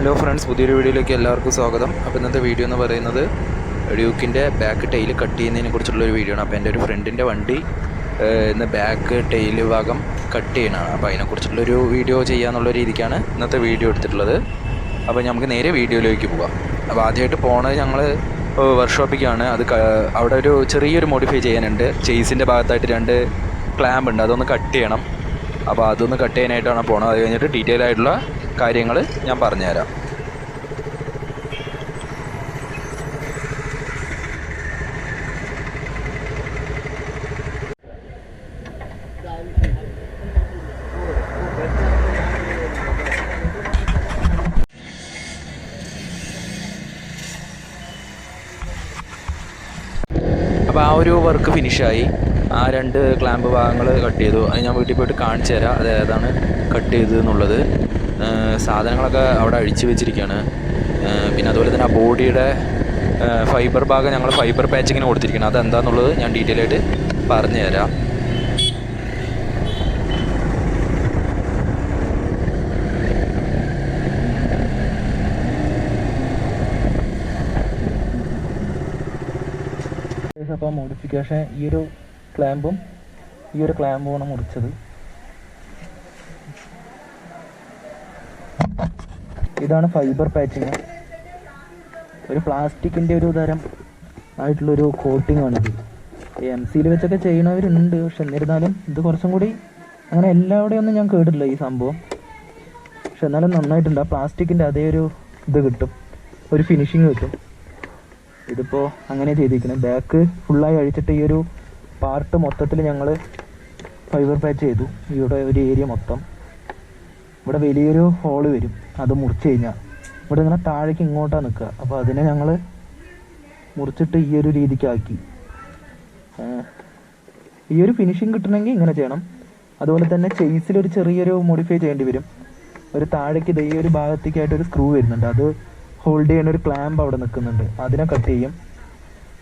Hello friends, പുതിയൊരു വീഡിയോയിലേക്ക് എല്ലാവർക്കും സ്വാഗതം. അപ്പോൾ ഇന്നത്തെ വീഡിയോ എന്ന് പറയുന്നത് ഡ്യൂക്കിൻ്റെ ബാക്ക് ടെയിൽ കട്ട് ചെയ്യുന്നതിനെ കുറിച്ചുള്ളൊരു വീഡിയോ ആണ്. അപ്പോൾ എൻ്റെ ഒരു ഫ്രണ്ടിൻ്റെ വണ്ടി ഇന്ന് ബാക്ക് ടെയിൽ ഭാഗം കട്ട് ചെയ്യണതാണ്. അപ്പോൾ അതിനെക്കുറിച്ചുള്ളൊരു വീഡിയോ ചെയ്യാന്നുള്ള രീതിക്കാണ് ഇന്നത്തെ വീഡിയോ എടുത്തിട്ടുള്ളത്. അപ്പോൾ നമുക്ക് നേരെ വീഡിയോയിലേക്ക് പോകാം. അപ്പോൾ ആദ്യമായിട്ട് പോണത് ഞങ്ങൾ വർക്ക്ഷോപ്പിലേക്കാണ്. അവിടെ ഒരു ചെറിയൊരു മോഡിഫൈ ചെയ്യാനുണ്ട്. ചേസിൻ്റെ ഭാഗത്തായിട്ട് 2 ക്ലാമ്പ് ഉണ്ട്, അതൊന്ന് കട്ട് ചെയ്യണം. അപ്പോൾ അതൊന്ന് കട്ട് ചെയ്യാനായിട്ടാണ് പോണത്. അത് കഴിഞ്ഞിട്ട് ഡീറ്റെയിൽ ആയിട്ടുള്ള കാര്യങ്ങൾ ഞാൻ പറഞ്ഞുതരാം. അപ്പോൾ ആ ഒരു വർക്ക് ഫിനിഷായി. ആ 2 ക്ലാമ്പ് ഭാഗങ്ങൾ കട്ട് ചെയ്തു. അത് ഞാൻ വീട്ടിൽ പോയിട്ട് കാണിച്ചു തരാം അത് ഏതാണ് കട്ട് ചെയ്തതെന്നുള്ളത്. സാധനങ്ങളൊക്കെ അവിടെ അഴിച്ചു വെച്ചിരിക്കുകയാണ്. പിന്നെ അതുപോലെ തന്നെ ആ ബോഡിയുടെ ഫൈബർ ഭാഗം ഞങ്ങൾ ഫൈബർ പാച്ചിങ്ങിന് കൊടുത്തിരിക്കണം. അതെന്താണെന്നുള്ളത് ഞാൻ ഡീറ്റെയിൽ ആയിട്ട് പറഞ്ഞു തരാം. അപ്പോൾ മോഡിഫിക്കേഷൻ ഈ ഒരു ക്ലാമ്പുമാണ് മുറിച്ചത്. ഇതാണ് ഫൈബർ പാച്ചിങ്. ഒരു പ്ലാസ്റ്റിക്കിൻ്റെ ഒരു തരം ആയിട്ടുള്ളൊരു കോട്ടിംഗ് ആണിത്. MC-യിൽ വെച്ചൊക്കെ ചെയ്യണവരുണ്ട്, പക്ഷെ എന്നിരുന്നാലും ഇത് കുറച്ചും കൂടി അങ്ങനെ എല്ലാവിടെയും ഒന്നും ഞാൻ കേട്ടിട്ടില്ല ഈ സംഭവം. പക്ഷെ എന്നാലും നന്നായിട്ടുണ്ട്. ആ പ്ലാസ്റ്റിക്കിൻ്റെ അതേ ഒരു ഇത് കിട്ടും, ഒരു ഫിനിഷിങ് കിട്ടും. ഇതിപ്പോൾ അങ്ങനെ ചെയ്തിരിക്കുന്നത്. ബാക്ക് ഫുള്ളായി അഴിച്ചിട്ട് ഈ ഒരു പാർട്ട് മൊത്തത്തിൽ ഞങ്ങൾ ഫൈബർ പാച്ച് ചെയ്തു. ഇവിടെ ഒരു ഏരിയ മൊത്തം. ഇവിടെ വലിയൊരു ഹോള് വരും, അത് മുറിച്ച് കഴിഞ്ഞാൽ ഇവിടെ ഇങ്ങനെ താഴേക്ക് ഇങ്ങോട്ടാണ് നിൽക്കുക. അപ്പോൾ അതിനെ ഞങ്ങൾ മുറിച്ചിട്ട് ഈ ഒരു രീതിക്കാക്കി. ഈ ഒരു ഫിനിഷിങ് കിട്ടണമെങ്കിൽ ഇങ്ങനെ ചെയ്യണം. അതുപോലെ തന്നെ ചേസിലൊരു ചെറിയൊരു മോഡിഫൈ ചെയ്യേണ്ടി വരും. ഒരു താഴേക്ക് ഈ ഒരു ഭാഗത്തേക്കായിട്ടൊരു സ്ക്രൂ വരുന്നുണ്ട്, അത് ഹോൾഡ് ചെയ്യുന്ന ഒരു ക്ലാമ്പ് അവിടെ നിൽക്കുന്നുണ്ട്, അതിനെ കട്ട് ചെയ്യും.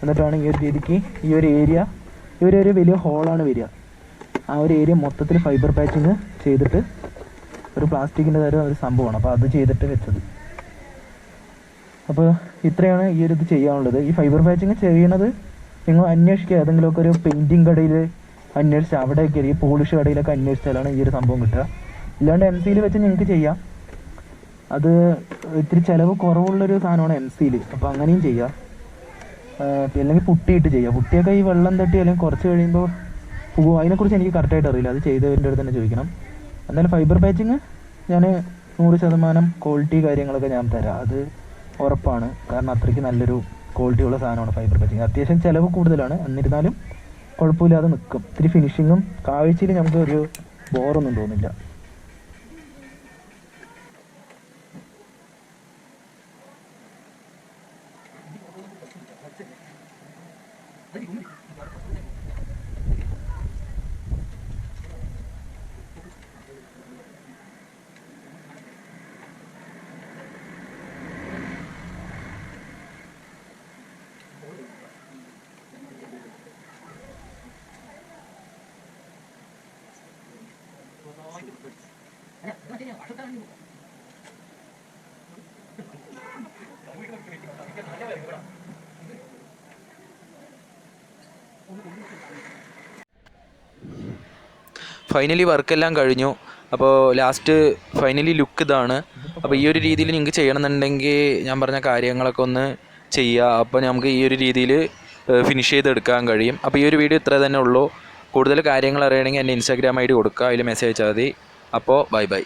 എന്നിട്ടാണ് ഈ ഒരു രീതിക്ക് ഈ ഒരു വലിയ ഹോളാണ് വരിക. ആ ഒരു ഏരിയ മൊത്തത്തിൽ ഫൈബർ പാച്ചിങ് ചെയ്തിട്ട് ഒരു പ്ലാസ്റ്റിക്കിൻ്റെ തരം ഒരു സംഭവമാണ്. അപ്പോൾ അത് ചെയ്തിട്ട് വെച്ചത്. അപ്പോൾ ഇത്രയാണ് ഈ ഒരു ഇത് ചെയ്യാനുള്ളത്. ഈ ഫൈബർ പാച്ചിങ് ചെയ്യണത് നിങ്ങൾ അന്വേഷിക്കുക. ഏതെങ്കിലുമൊക്കെ ഒരു പെയിൻറ്റിങ് കടയിൽ അന്വേഷിച്ചാൽ, അവിടെയൊക്കെ ഈ പോളിഷ് കടയിലൊക്കെ അന്വേഷിച്ചാലാണ് ഈ ഒരു സംഭവം കിട്ടുക. ഇല്ലാണ്ട് MC-യിൽ വെച്ച് നിങ്ങൾക്ക് ചെയ്യാം. അത് ഇത്തിരി ചിലവ് കുറവുള്ളൊരു സാധനമാണ് MC-യിൽ. അപ്പോൾ അങ്ങനെയും ചെയ്യാം. അല്ലെങ്കിൽ പുട്ടിയിട്ട് ചെയ്യാം. പുട്ടിയൊക്കെ ഈ വെള്ളം തട്ടി അല്ലെങ്കിൽ കുറച്ച് കഴിയുമ്പോൾ പോകും. അതിനെക്കുറിച്ച് എനിക്ക് കറക്റ്റായിട്ട് അറിയില്ല, അത് ചെയ്തവരുടെ അടുത്ത് തന്നെ ചോദിക്കണം. എന്തായാലും ഫൈബർ പാച്ചിങ് ഞാൻ 100% ക്വാളിറ്റി കാര്യങ്ങളൊക്കെ ഞാൻ തരാം, അത് ഉറപ്പാണ്. കാരണം അത്രയ്ക്ക് നല്ലൊരു ക്വാളിറ്റി ഉള്ള സാധനമാണ് ഫൈബർ പാച്ചിങ്. അത്യാവശ്യം ചിലവ് കൂടുതലാണ്, എന്നിരുന്നാലും കുഴപ്പമില്ലാതെ നിൽക്കും. ഇത്തിരി ഫിനിഷിങ്ങും കാഴ്ചയിൽ നമുക്ക് ഒരു ബോറൊന്നും തോന്നില്ല. ഫൈനലി വർക്കെല്ലാം കഴിഞ്ഞു. അപ്പോൾ ലാസ്റ്റ് ഫൈനലി ലുക്ക് ഇതാണ്. അപ്പോൾ ഈ ഒരു രീതിയിൽ നിങ്ങൾക്ക് ചെയ്യണമെന്നുണ്ടെങ്കിൽ ഞാൻ പറഞ്ഞ കാര്യങ്ങളൊക്കെ ഒന്ന് ചെയ്യുക. അപ്പോൾ നമുക്ക് ഈ ഒരു രീതിയിൽ ഫിനിഷ് ചെയ്തെടുക്കാൻ കഴിയും. അപ്പോൾ ഈ ഒരു വീഡിയോ ഇത്ര തന്നെ ഉള്ളൂ. കൂടുതൽ കാര്യങ്ങൾ അറിയണമെങ്കിൽ എൻ്റെ Instagram ID കൊടുക്കുക, അതിൽ മെസ്സേജ് അയച്ചാൽ മതി. അപ്പോൾ ബൈ.